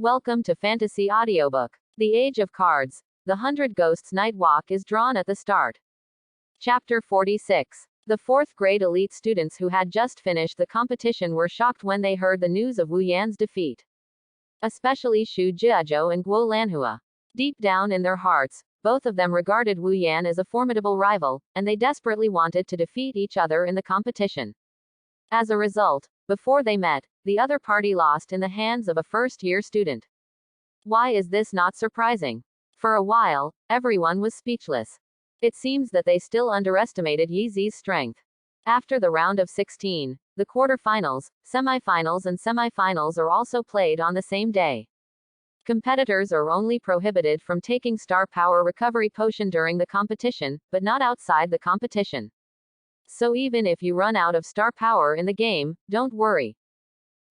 Welcome to Fantasy Audiobook. The Age of Cards. The 100 Ghosts Night Walk is drawn at the start. Chapter 46. The 4th grade elite students who had just finished the competition were shocked when they heard the news of Wu Yan's defeat. Especially Xu Jiazhou and Guo Lanhua. Deep down in their hearts, both of them regarded Wu Yan as a formidable rival, and they desperately wanted to defeat each other in the competition. As a result, before they met, the other party lost in the hands of a first-year student. Why is this not surprising? For a while, everyone was speechless. It seems that they still underestimated Yi Zi's strength. After the round of 16, the quarterfinals, semifinals and semifinals are also played on the same day. Competitors are only prohibited from taking star power recovery potion during the competition, but not outside the competition. So even if you run out of star power in the game, don't worry.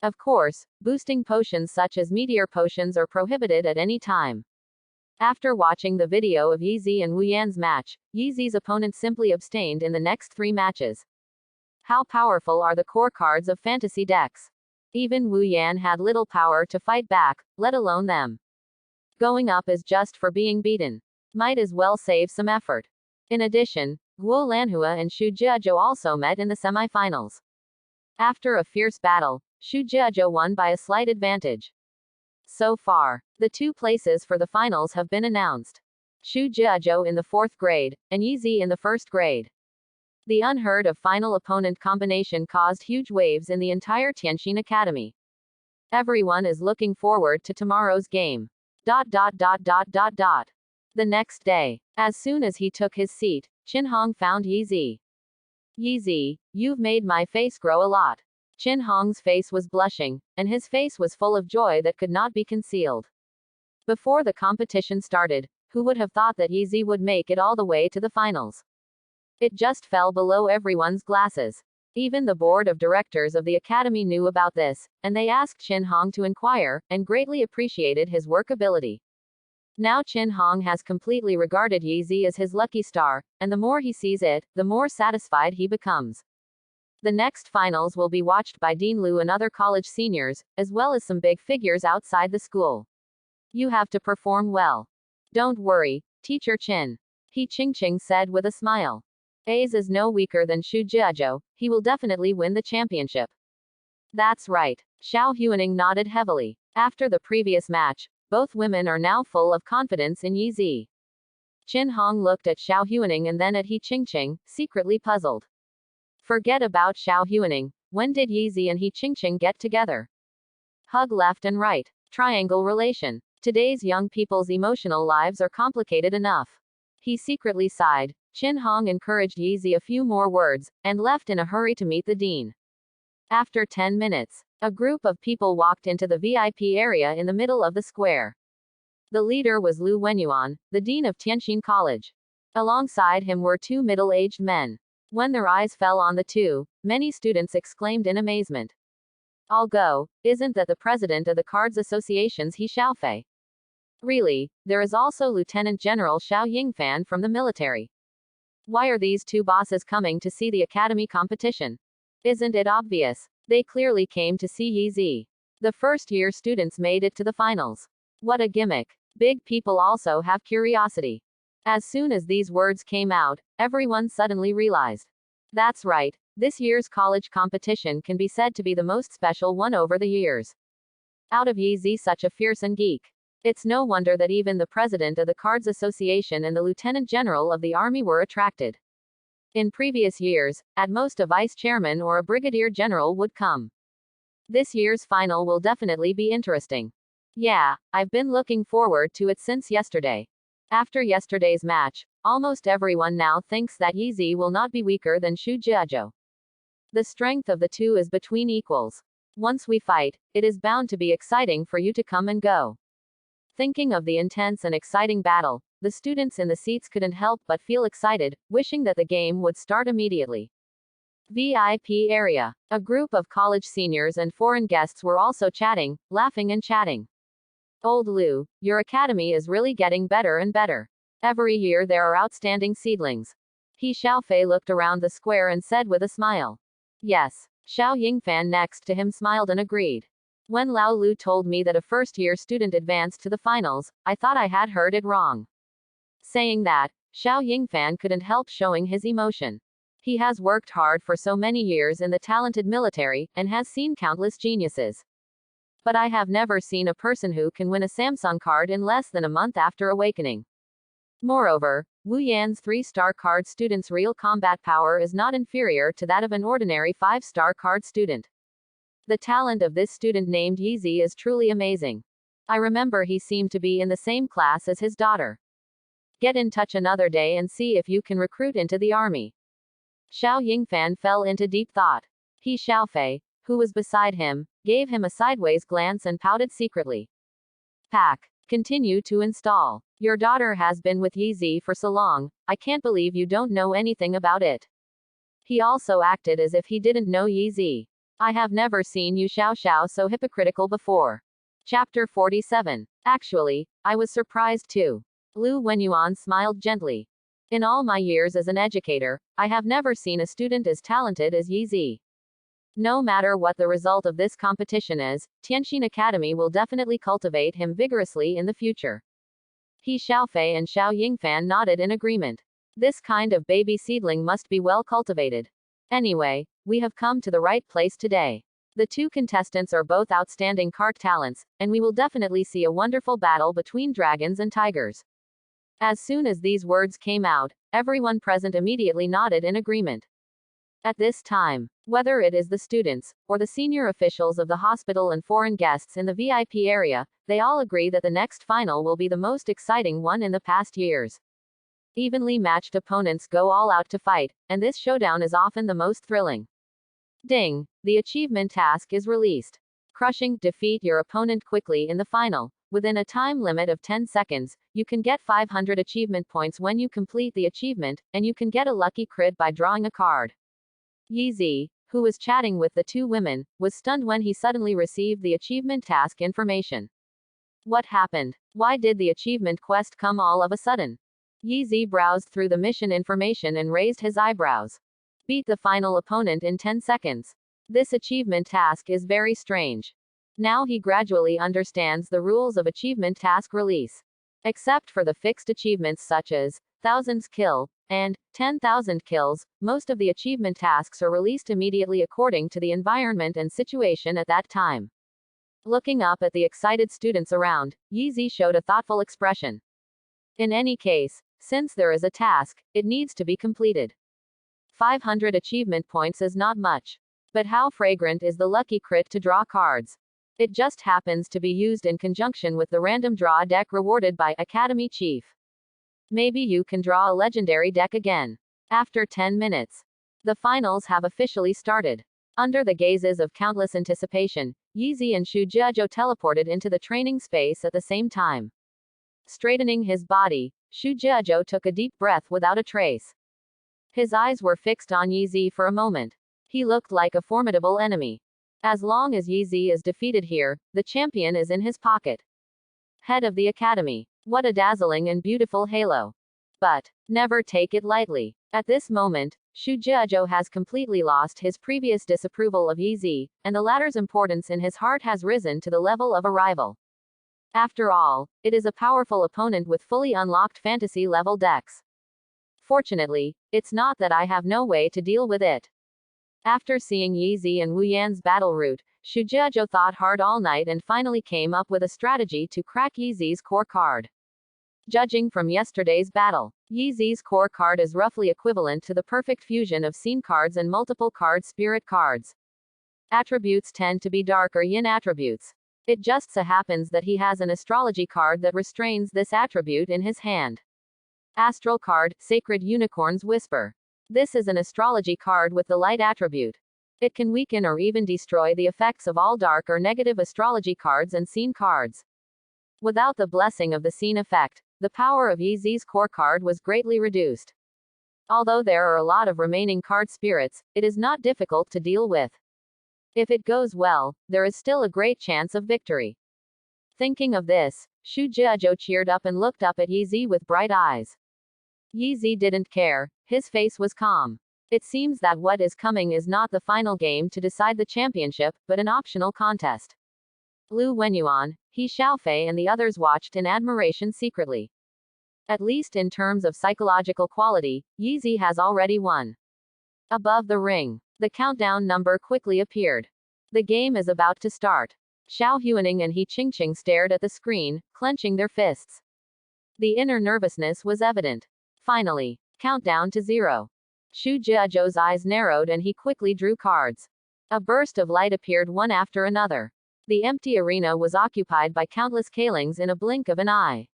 Of course, boosting potions such as meteor potions are prohibited at any time. After watching the video of Yi Zi and Wu Yan's match, Yi Zi's opponent simply abstained in the next 3 matches. How powerful are the core cards of fantasy decks? Even Wu Yan had little power to fight back, let alone them. Going up is just for being beaten. Might as well save some effort. In addition, Guo Lanhua and Xu Jiazhou also met in the semifinals. After a fierce battle, Xu Jiazhou won by a slight advantage. So far, the 2 places for the finals have been announced. Xu Jiazhou in the 4th grade, and Yi Zi in the 1st grade. The unheard of final opponent combination caused huge waves in the entire Tianxin Academy. Everyone is looking forward to tomorrow's game. The next day, as soon as he took his seat, Qin Hong found Yi Zi. Yi Zi, you've made my face grow a lot. Qin Hong's face was blushing, and his face was full of joy that could not be concealed. Before the competition started, who would have thought that Yi Zi would make it all the way to the finals? It just fell below everyone's glasses. Even the board of directors of the academy knew about this, and they asked Qin Hong to inquire, and greatly appreciated his work ability. Now Qin Hong has completely regarded Yi Zi as his lucky star, and the more he sees it, the more satisfied he becomes. The next finals will be watched by Dean Liu and other college seniors, as well as some big figures outside the school. You have to perform well. Don't worry, Teacher Qin. He Qingqing said with a smile. Ace is no weaker than Xu Jiazhou, he will definitely win the championship. That's right. Xiao Huaning nodded heavily. After the previous match, both women are now full of confidence in Yi Zi. Qin Hong looked at Xiao Huaning and then at He Qingqing, secretly puzzled. Forget about Xiao Huaning. When did Yi Zi and He Qingqing get together? Hug left and right. Triangle relation. Today's young people's emotional lives are complicated enough. He secretly sighed. Qin Hong encouraged Yi Zi a few more words, and left in a hurry to meet the dean. After 10 minutes, a group of people walked into the VIP area in the middle of the square. The leader was Lu Wenyuan, the dean of Tianxin College. Alongside him were 2 middle-aged men. When their eyes fell on the 2, many students exclaimed in amazement. I'll go, isn't that the president of the Cards Association's He Xiaofei? Really, there is also Lieutenant General Xiao Yingfan from the military. Why are these 2 bosses coming to see the academy competition? Isn't it obvious? They clearly came to see Yi Zi. The first-year students made it to the finals. What a gimmick. Big people also have curiosity. As soon as these words came out, everyone suddenly realized. That's right, this year's college competition can be said to be the most special one over the years. Out of Yi Zi such a fearsome geek. It's no wonder that even the president of the Cards Association and the lieutenant general of the army were attracted. In previous years, at most a vice chairman or a brigadier general would come. This year's final will definitely be interesting. Yeah, I've been looking forward to it since yesterday. After yesterday's match, almost everyone now thinks that Yi Zi will not be weaker than Xu Jiazhou. The strength of the 2 is between equals. Once we fight, it is bound to be exciting for you to come and go. Thinking of the intense and exciting battle, the students in the seats couldn't help but feel excited, wishing that the game would start immediately. VIP area. A group of college seniors and foreign guests were also chatting, laughing and chatting. Old Liu, your academy is really getting better and better. Every year there are outstanding seedlings. He Xiaofei looked around the square and said with a smile. Yes. Xiao Yingfan next to him smiled and agreed. When Lao Lu told me that a first-year student advanced to the finals, I thought I had heard it wrong. Saying that, Xiao Yingfan couldn't help showing his emotion. He has worked hard for so many years in the talented military, and has seen countless geniuses. But I have never seen a person who can win a Samsung card in less than a month after awakening. Moreover, Wu Yan's 3-star card student's real combat power is not inferior to that of an ordinary 5-star card student. The talent of this student named Yizi is truly amazing. I remember he seemed to be in the same class as his daughter. Get in touch another day and see if you can recruit into the army. Xiao Yingfan fell into deep thought. He Xiaofei, who was beside him, gave him a sideways glance and pouted secretly. Pack. Continue to install. Your daughter has been with Yizi for so long, I can't believe you don't know anything about it. He also acted as if he didn't know Yizi. I have never seen Yu Xiao so hypocritical before. Chapter 47. Actually, I was surprised too. Lu Wenyuan smiled gently. In all my years as an educator, I have never seen a student as talented as Yizi. No matter what the result of this competition is, Tianxin Academy will definitely cultivate him vigorously in the future. He Xiaofei and Xiao Yingfan nodded in agreement. This kind of baby seedling must be well cultivated. Anyway, we have come to the right place today. The two contestants are both outstanding card talents, and we will definitely see a wonderful battle between dragons and tigers. As soon as these words came out, everyone present immediately nodded in agreement. At this time, whether it is the students, or the senior officials of the hospital and foreign guests in the VIP area, they all agree that the next final will be the most exciting one in the past years. Evenly matched opponents go all out to fight, and this showdown is often the most thrilling. Ding! The achievement task is released. Crushing, defeat your opponent quickly in the final. Within a time limit of 10 seconds, you can get 500 achievement points when you complete the achievement, and you can get a lucky crit by drawing a card. Yizi, who was chatting with the two women, was stunned when he suddenly received the achievement task information. What happened? Why did the achievement quest come all of a sudden? Yizi browsed through the mission information and raised his eyebrows. Beat the final opponent in 10 seconds. This achievement task is very strange. Now he gradually understands the rules of achievement task release. Except for the fixed achievements such as thousands kill and 10,000 kills, most of the achievement tasks are released immediately according to the environment and situation at that time. Looking up at the excited students around, Yizi showed a thoughtful expression. In any case, since there is a task, it needs to be completed. 500 achievement points is not much. But how fragrant is the lucky crit to draw cards? It just happens to be used in conjunction with the random draw deck rewarded by Academy Chief. Maybe you can draw a legendary deck again. After 10 minutes. The finals have officially started. Under the gazes of countless anticipation, Yizi and Xu Jiazhou teleported into the training space at the same time. Straightening his body, Xu Jiazhou took a deep breath without a trace. His eyes were fixed on Yizi for a moment. He looked like a formidable enemy. As long as Yizi is defeated here, the champion is in his pocket. Head of the academy. What a dazzling and beautiful halo. But never take it lightly. At this moment, Xu Jiazhou has completely lost his previous disapproval of Yizi, and the latter's importance in his heart has risen to the level of a rival. After all, it is a powerful opponent with fully unlocked fantasy-level decks. Fortunately, it's not that I have no way to deal with it. After seeing Yizi and Wu Yan's battle route, Xu Jiazhou thought hard all night and finally came up with a strategy to crack Yizi's core card. Judging from yesterday's battle, Yizi's core card is roughly equivalent to the perfect fusion of scene cards and multiple card spirit cards. Attributes tend to be dark or yin attributes. It just so happens that he has an astrology card that restrains this attribute in his hand. Astral card, Sacred Unicorn's Whisper. This is an astrology card with the light attribute. It can weaken or even destroy the effects of all dark or negative astrology cards and scene cards. Without the blessing of the scene effect, the power of Yizi's core card was greatly reduced. Although there are a lot of remaining card spirits, it is not difficult to deal with. If it goes well, there is still a great chance of victory. Thinking of this, Xu Jiazhou cheered up and looked up at Yizi with bright eyes. Yizi didn't care, his face was calm. It seems that what is coming is not the final game to decide the championship, but an optional contest. Lu Wenyuan, He Xiaofei and the others watched in admiration secretly. At least in terms of psychological quality, Yizi has already won. Above the ring, the countdown number quickly appeared. The game is about to start. Xiao Huaning and He Qingqing stared at the screen, clenching their fists. The inner nervousness was evident. Finally, countdown to 0. Xu Jiazhou's eyes narrowed and he quickly drew cards. A burst of light appeared one after another. The empty arena was occupied by countless Kailings in a blink of an eye.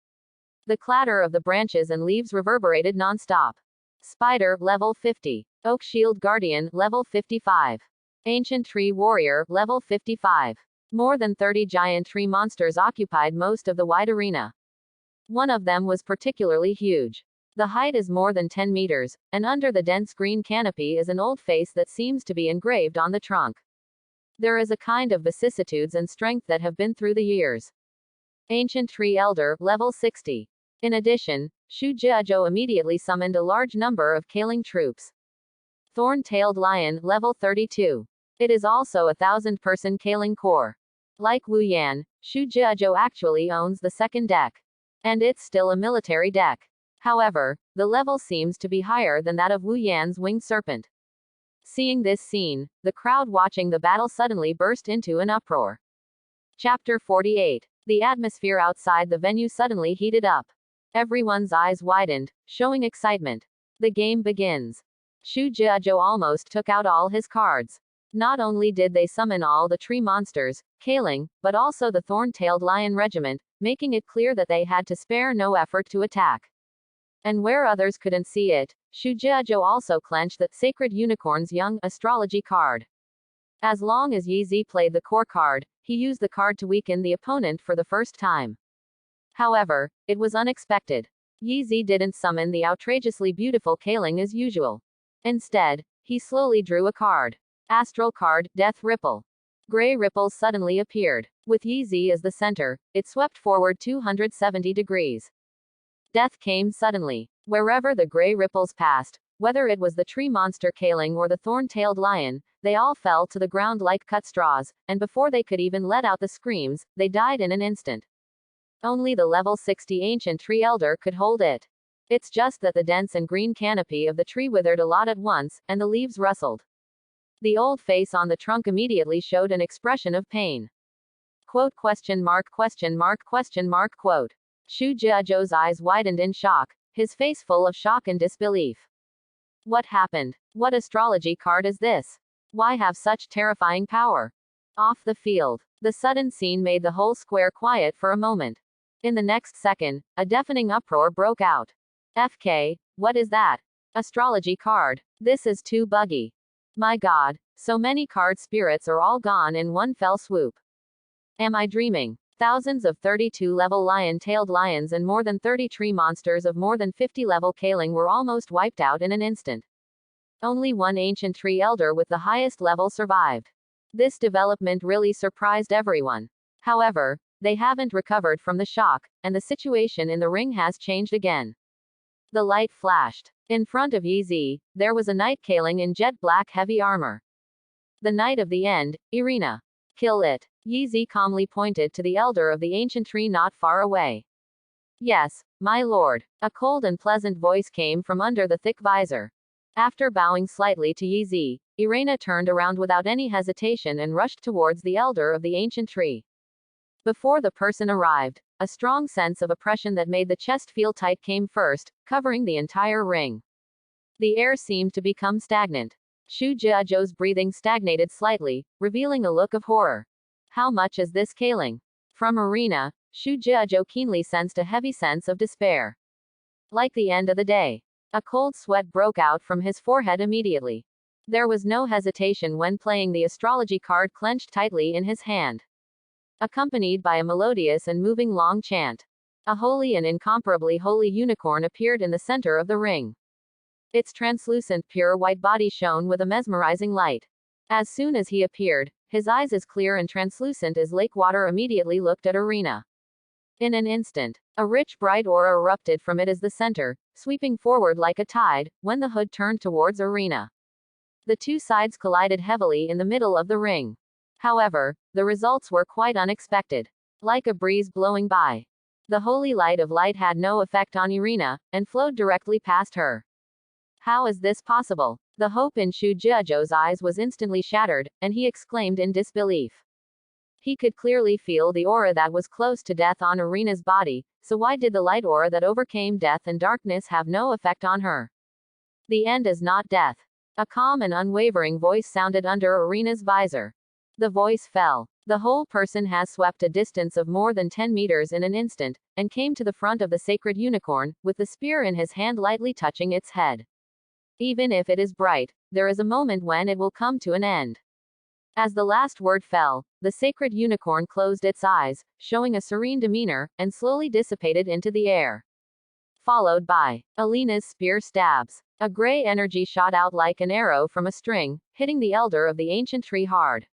The clatter of the branches and leaves reverberated non-stop. Spider, level 50. Oak Shield Guardian, level 55. Ancient Tree Warrior, level 55. More than 30 giant tree monsters occupied most of the wide arena. One of them was particularly huge. The height is more than 10 meters, and under the dense green canopy is an old face that seems to be engraved on the trunk. There is a kind of vicissitudes and strength that have been through the years. Ancient Tree Elder, level 60. In addition, Xu Jiazhou immediately summoned a large number of Kailing troops. Thorn-tailed Lion, level 32. It is also a 1,000-person Kailing corps. Like Wu Yan, Xu Jiazhou actually owns the second deck. And it's still a military deck. However, the level seems to be higher than that of Wu Yan's winged serpent. Seeing this scene, the crowd watching the battle suddenly burst into an uproar. Chapter 48. The atmosphere outside the venue suddenly heated up. Everyone's eyes widened, showing excitement. The game begins. Xu Jiazhou almost took out all his cards. Not only did they summon all the tree monsters, Kailing, but also the thorn-tailed lion regiment, making it clear that they had to spare no effort to attack. And where others couldn't see it, Xu Jiazhou also clenched the Sacred Unicorn's Young Astrology card. As long as Yizi played the core card, he used the card to weaken the opponent for the first time. However, it was unexpected. Yizi didn't summon the outrageously beautiful Kailing as usual. Instead, he slowly drew a card. Astral card, Death Ripple. Gray ripples suddenly appeared. With Yizi as the center, it swept forward 270 degrees. Death came suddenly. Wherever the gray ripples passed, whether it was the tree monster Kailing or the thorn-tailed lion, they all fell to the ground like cut straws, and before they could even let out the screams, they died in an instant. Only the level 60 ancient tree elder could hold it. It's just that the dense and green canopy of the tree withered a lot at once, and the leaves rustled. The old face on the trunk immediately showed an expression of pain. Quote question mark question mark question mark quote. Xu Jiazhou's eyes widened in shock, his face full of shock and disbelief. What happened? What astrology card is this? Why have such terrifying power? Off the field. The sudden scene made the whole square quiet for a moment. In the next second, a deafening uproar broke out. FK, what is that? Astrology card. This is too buggy. My god, so many card spirits are all gone in one fell swoop. Am I dreaming? Thousands of 32-level lion-tailed lions and more than 30 tree monsters of more than 50-level Kailing were almost wiped out in an instant. Only one ancient tree elder with the highest level survived. This development really surprised everyone. However, they haven't recovered from the shock, and the situation in the ring has changed again. The light flashed. In front of Yizi, there was a knight Kailing in jet black heavy armor. The knight of the end, Irina. Kill it. Yizi calmly pointed to the elder of the ancient tree not far away. Yes, my lord. A cold and pleasant voice came from under the thick visor. After bowing slightly to Yizi, Irina turned around without any hesitation and rushed towards the elder of the ancient tree. Before the person arrived, a strong sense of oppression that made the chest feel tight came first, covering the entire ring. The air seemed to become stagnant. Xu Jiazhou's breathing stagnated slightly, revealing a look of horror. How much is this Kailing? From arena, Xu Jiazhou keenly sensed a heavy sense of despair. Like the end of the day. A cold sweat broke out from his forehead immediately. There was no hesitation when playing the astrology card clenched tightly in his hand. Accompanied by a melodious and moving long chant. A holy and incomparably holy unicorn appeared in the center of the ring. Its translucent pure white body shone with a mesmerizing light. As soon as he appeared, his eyes as clear and translucent as lake water immediately looked at Irina. In an instant, a rich bright aura erupted from it as the center, sweeping forward like a tide, when the hood turned towards Irina. The two sides collided heavily in the middle of the ring. However, the results were quite unexpected. Like a breeze blowing by, the holy light of light had no effect on Irina, and flowed directly past her. How is this possible? The hope in Shu Jiazhou's eyes was instantly shattered, and he exclaimed in disbelief. He could clearly feel the aura that was close to death on Irina's body, so why did the light aura that overcame death and darkness have no effect on her? The end is not death. A calm and unwavering voice sounded under Irina's visor. The voice fell. The whole person has swept a distance of more than 10 meters in an instant, and came to the front of the sacred unicorn, with the spear in his hand lightly touching its head. Even if it is bright, there is a moment when it will come to an end. As the last word fell, the sacred unicorn closed its eyes, showing a serene demeanor, and slowly dissipated into the air. Followed by Alina's spear stabs. A gray energy shot out like an arrow from a string, hitting the elder of the ancient tree hard.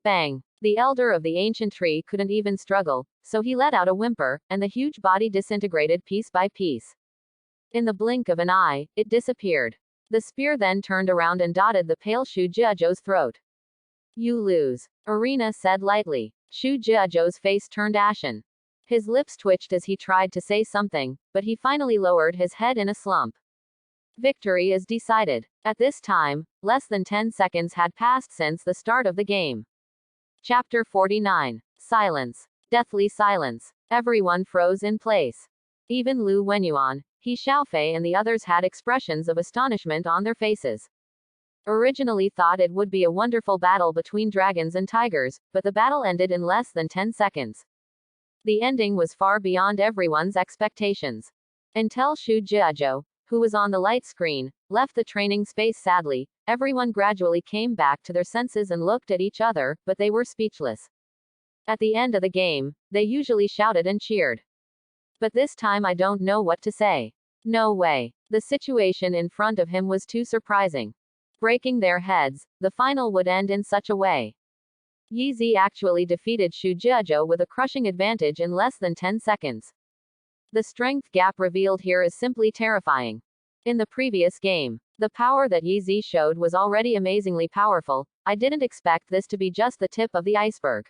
Bang! The elder of the ancient tree couldn't even struggle, so he let out a whimper, and the huge body disintegrated piece by piece. In the blink of an eye, it disappeared. The spear then turned around and dotted the pale Shu Jiazhou's throat. You lose, Irina said lightly. Shu Jiazhou's face turned ashen. His lips twitched as he tried to say something, but he finally lowered his head in a slump. Victory is decided. At this time, less than 10 seconds had passed since the start of the game. Chapter 49. Silence. Deathly silence. Everyone froze in place. Even Lu Wenyuan, He Xiaofei and the others had expressions of astonishment on their faces. Originally thought it would be a wonderful battle between dragons and tigers, but the battle ended in less than 10 seconds. The ending was far beyond everyone's expectations. Until Shu Jiazhou, who was on the light screen, left the training space sadly, everyone gradually came back to their senses and looked at each other, but they were speechless. At the end of the game, they usually shouted and cheered. But this time I don't know what to say. No way. The situation in front of him was too surprising. Breaking their heads, the final would end in such a way. Yi Zi actually defeated Shu Jiazhou with a crushing advantage in less than 10 seconds. The strength gap revealed here is simply terrifying. In the previous game, the power that Yi Zi showed was already amazingly powerful. I didn't expect this to be just the tip of the iceberg.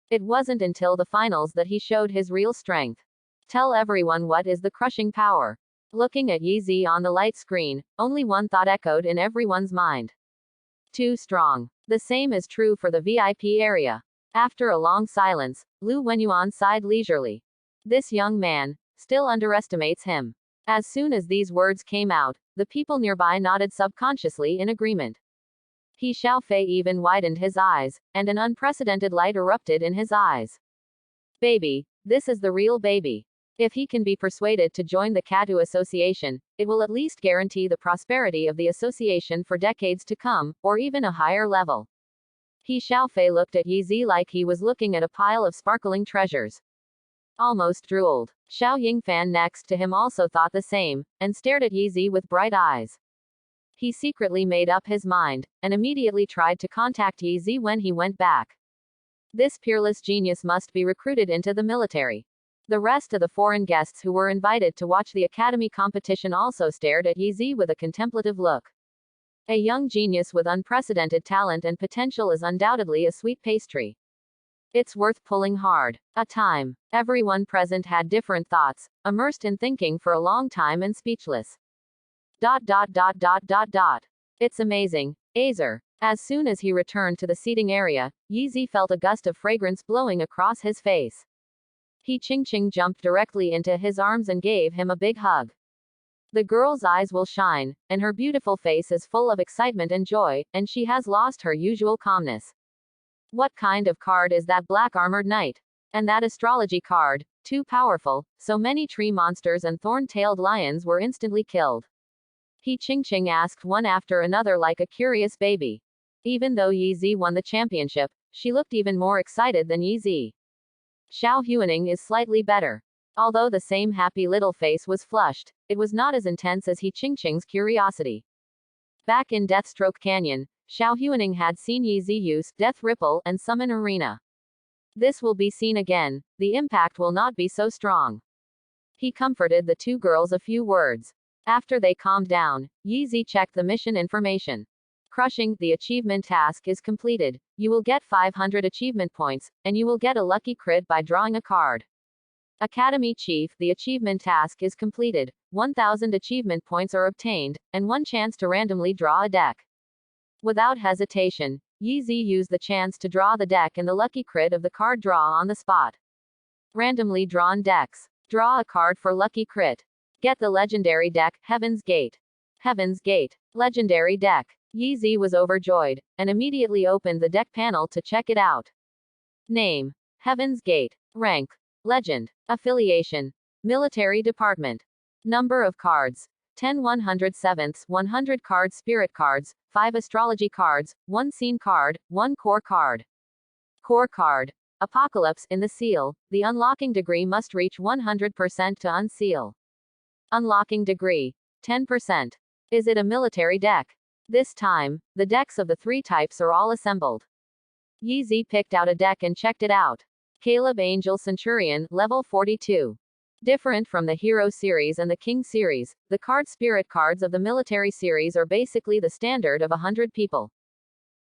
It wasn't until the finals that he showed his real strength. Tell everyone what is the crushing power. Looking at Yi Zi on the light screen, only one thought echoed in everyone's mind. Too strong. The same is true for the VIP area. After a long silence, Lu Wenyuan sighed leisurely. This young man still underestimates him. As soon as these words came out, the people nearby nodded subconsciously in agreement. He Xiaofei even widened his eyes, and an unprecedented light erupted in his eyes. Baby, this is the real baby. If he can be persuaded to join the Katu Association, it will at least guarantee the prosperity of the association for decades to come, or even a higher level. He Xiaofei looked at Yi Zi like he was looking at a pile of sparkling treasures. Almost drooled. Xiao Yingfan next to him also thought the same, and stared at Yi Zi with bright eyes. He secretly made up his mind, and immediately tried to contact Yi Zi when he went back. This peerless genius must be recruited into the military. The rest of the foreign guests who were invited to watch the academy competition also stared at Yi Zi with a contemplative look. A young genius with unprecedented talent and potential is undoubtedly a sweet pastry. It's worth pulling hard. A time. Everyone present had different thoughts, immersed in thinking for a long time and speechless. ... It's amazing, Azer. As soon as he returned to the seating area, Yi Zi felt a gust of fragrance blowing across his face. He Qingqing jumped directly into his arms and gave him a big hug. The girl's eyes will shine, and her beautiful face is full of excitement and joy, and she has lost her usual calmness. What kind of card is that black armored knight? And that astrology card, too powerful, so many tree monsters and thorn-tailed lions were instantly killed. He Qingqing asked one after another like a curious baby. Even though Yi Zi won the championship, she looked even more excited than Yi Zi. Xiao Huaning is slightly better. Although the same happy little face was flushed, it was not as intense as He Qingqing's curiosity. Back in Deathstroke Canyon, Xiao Huaning had seen Yi Zi use Death Ripple and summon Arena. This will be seen again, the impact will not be so strong. He comforted the two girls a few words. After they calmed down, Yi Zi checked the mission information. Crushing the achievement task is completed. You will get 500 achievement points, and you will get a lucky crit by drawing a card. Academy Chief, the achievement task is completed. 1000 achievement points are obtained, and one chance to randomly draw a deck. Without hesitation, Yeezy used the chance to draw the deck and the lucky crit of the card draw on the spot. Randomly drawn decks. Draw a card for lucky crit. Get the legendary deck, Heaven's Gate. Heaven's Gate. Legendary deck. Yeezy was overjoyed, and immediately opened the deck panel to check it out. Name: Heaven's Gate. Rank: Legend. Affiliation: Military Department. Number of cards: 10 107ths, 100 cards spirit cards, 5 astrology cards, 1 scene card, 1 core card. Core card: Apocalypse. In the seal, the unlocking degree must reach 100% to unseal. Unlocking degree: 10%. Is it a military deck? This time, the decks of the 3 types are all assembled. Yeezy picked out a deck and checked it out. Caleb Angel Centurion, level 42. Different from the Hero series and the King series, the card spirit cards of the military series are basically the standard of 100 people.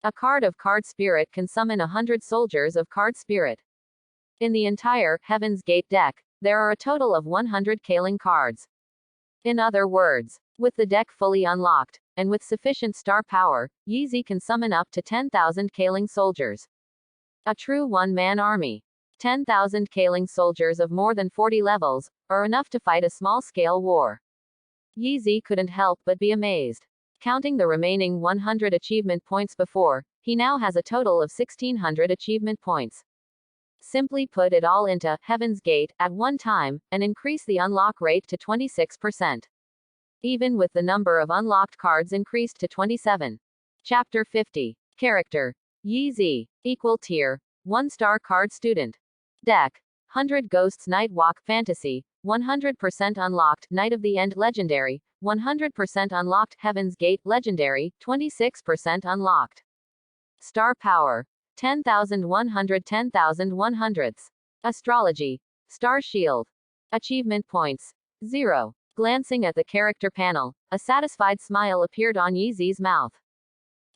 A card of card spirit can summon 100 soldiers of card spirit. In the entire Heaven's Gate deck, there are a total of 100 Kaling cards. In other words, with the deck fully unlocked, and with sufficient star power, Yeezy can summon up to 10,000 Kaling soldiers. A true one-man army. 10,000 Kaling soldiers of more than 40 levels are enough to fight a small-scale war. Yeezy couldn't help but be amazed. Counting the remaining 100 achievement points before, he now has a total of 1600 achievement points. Simply put it all into Heaven's Gate at one time, and increase the unlock rate to 26%. Even with the number of unlocked cards increased to 27. Chapter 50. Character: Yeezy. Equal tier: 1-star card student. Deck: 100 Ghosts Night Walk Fantasy, 100% unlocked Night of the End Legendary, 100% unlocked Heaven's Gate Legendary, 26% unlocked. Star Power: 10,100 10,100ths. Astrology: Star Shield. Achievement points: 0. Glancing at the character panel, a satisfied smile appeared on Yeezy's mouth.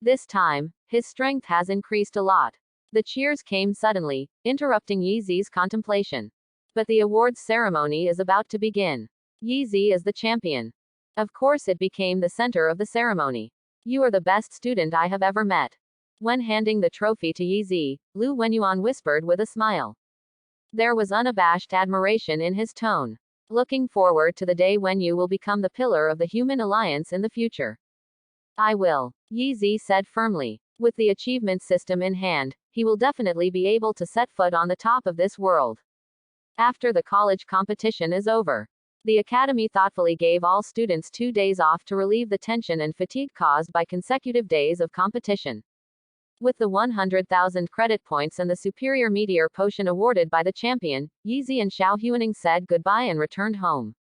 This time, his strength has increased a lot. The cheers came suddenly, interrupting Yeezy's contemplation. But the awards ceremony is about to begin. Yeezy is the champion. Of course, it became the center of the ceremony. You are the best student I have ever met. When handing the trophy to Yeezy, Lu Wenyuan whispered with a smile. There was unabashed admiration in his tone. Looking forward to the day when you will become the pillar of the human alliance in the future. I will, Yeezy said firmly. With the achievement system in hand, he will definitely be able to set foot on the top of this world. After the college competition is over, the academy thoughtfully gave all students 2 days off to relieve the tension and fatigue caused by consecutive days of competition. With the 100,000 credit points and the superior meteor potion awarded by the champion, Yeezy and Xiao Huaning said goodbye and returned home.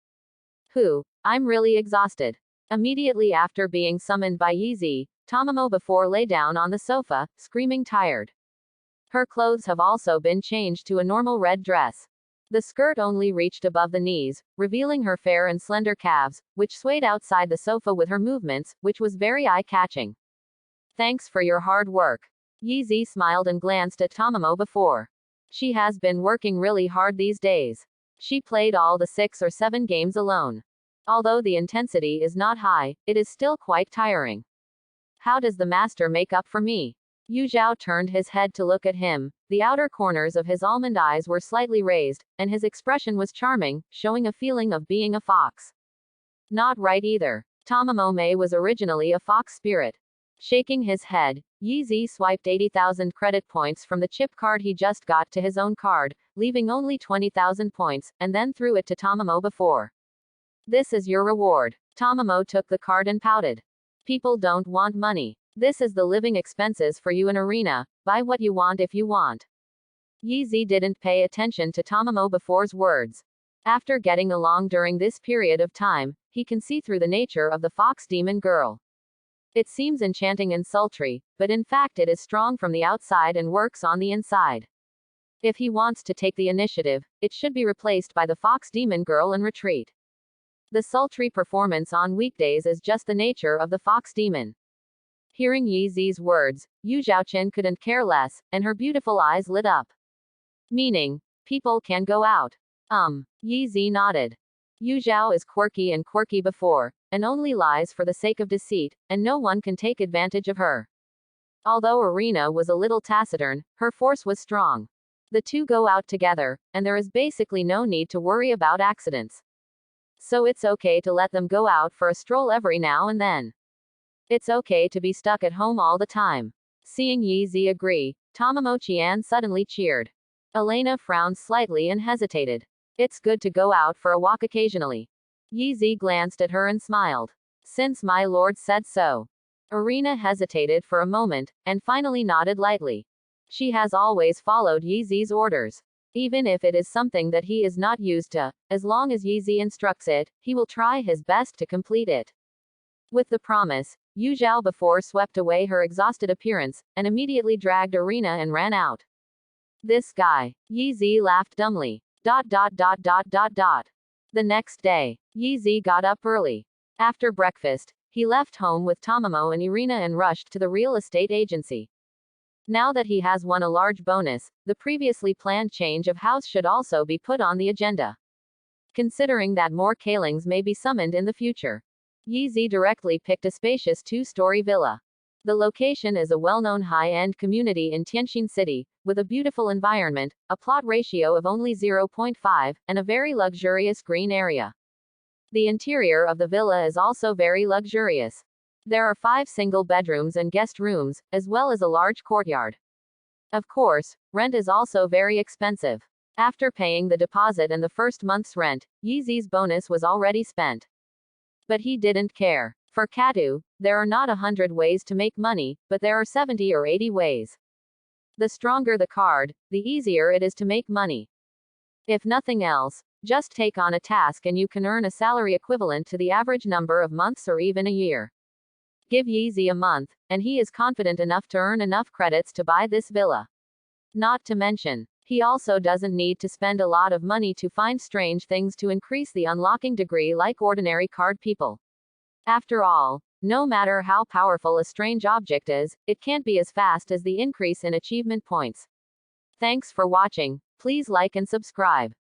I'm really exhausted. Immediately after being summoned by Yeezy, Tamamo before lay down on the sofa, screaming tired. Her clothes have also been changed to a normal red dress. The skirt only reached above the knees, revealing her fair and slender calves, which swayed outside the sofa with her movements, which was very eye-catching. Thanks for your hard work. Yeezy smiled and glanced at Tamamo before. She has been working really hard these days. She played all the 6 or 7 games alone. Although the intensity is not high, it is still quite tiring. How does the master make up for me? Yu Zhao turned his head to look at him. The outer corners of his almond eyes were slightly raised, and his expression was charming, showing a feeling of being a fox. Not right either. Tamamo Mei was originally a fox spirit. Shaking his head, Yeezy swiped 80,000 credit points from the chip card he just got to his own card, leaving only 20,000 points, and then threw it to Tamamo before. This is your reward. Tamamo took the card and pouted. People don't want money. This is the living expenses for you in arena. Buy what you want if you want. Yeezy didn't pay attention to Tamamo before's words. After getting along during this period of time, he can see through the nature of the fox demon girl. It seems enchanting and sultry, but in fact it is strong from the outside and works on the inside. If he wants to take the initiative, it should be replaced by the fox demon girl and retreat. The sultry performance on weekdays is just the nature of the fox demon. Hearing Yi Zi's words, Yu Zhaoqin couldn't care less, and her beautiful eyes lit up. Meaning, people can go out. Yi Zi nodded. Yu Zhao is quirky and quirky before, and only lies for the sake of deceit, and no one can take advantage of her. Although Irina was a little taciturn, her force was strong. The two go out together, and there is basically no need to worry about accidents. So it's okay to let them go out for a stroll every now and then. It's okay to be stuck at home all the time. Seeing Yi Zi agree, Tamamo Qian suddenly cheered. Elena frowned slightly and hesitated. It's good to go out for a walk occasionally. Yi Zi glanced at her and smiled. Since my lord said so. Irina hesitated for a moment, and finally nodded lightly. She has always followed Yi Zi's orders. Even if it is something that he is not used to, as long as Yi Zi instructs it, he will try his best to complete it. With the promise, Yu Zhao before swept away her exhausted appearance, and immediately dragged Irina and ran out. This guy. Yi Zi laughed dumbly. The next day, Yi Zi got up early. After breakfast, he left home with Tamamo and Irina and rushed to the real estate agency. Now that he has won a large bonus, the previously planned change of house should also be put on the agenda. Considering that more Kalings may be summoned in the future, Yi Zi directly picked a spacious two-story villa. The location is a well-known high-end community in Tianjin City, with a beautiful environment, a plot ratio of only 0.5, and a very luxurious green area. The interior of the villa is also very luxurious. There are 5 single bedrooms and guest rooms, as well as a large courtyard. Of course, rent is also very expensive. After paying the deposit and the first month's rent, Yi Zi's bonus was already spent. But he didn't care. For Katu, there are not 100 ways to make money, but there are 70 or 80 ways. The stronger the card, the easier it is to make money. If nothing else, just take on a task and you can earn a salary equivalent to the average number of months or even a year. Give Yi Zi a month, and he is confident enough to earn enough credits to buy this villa. Not to mention, he also doesn't need to spend a lot of money to find strange things to increase the unlocking degree like ordinary card people. After all, no matter how powerful a strange object is, it can't be as fast as the increase in achievement points. Thanks for watching. Please like and subscribe.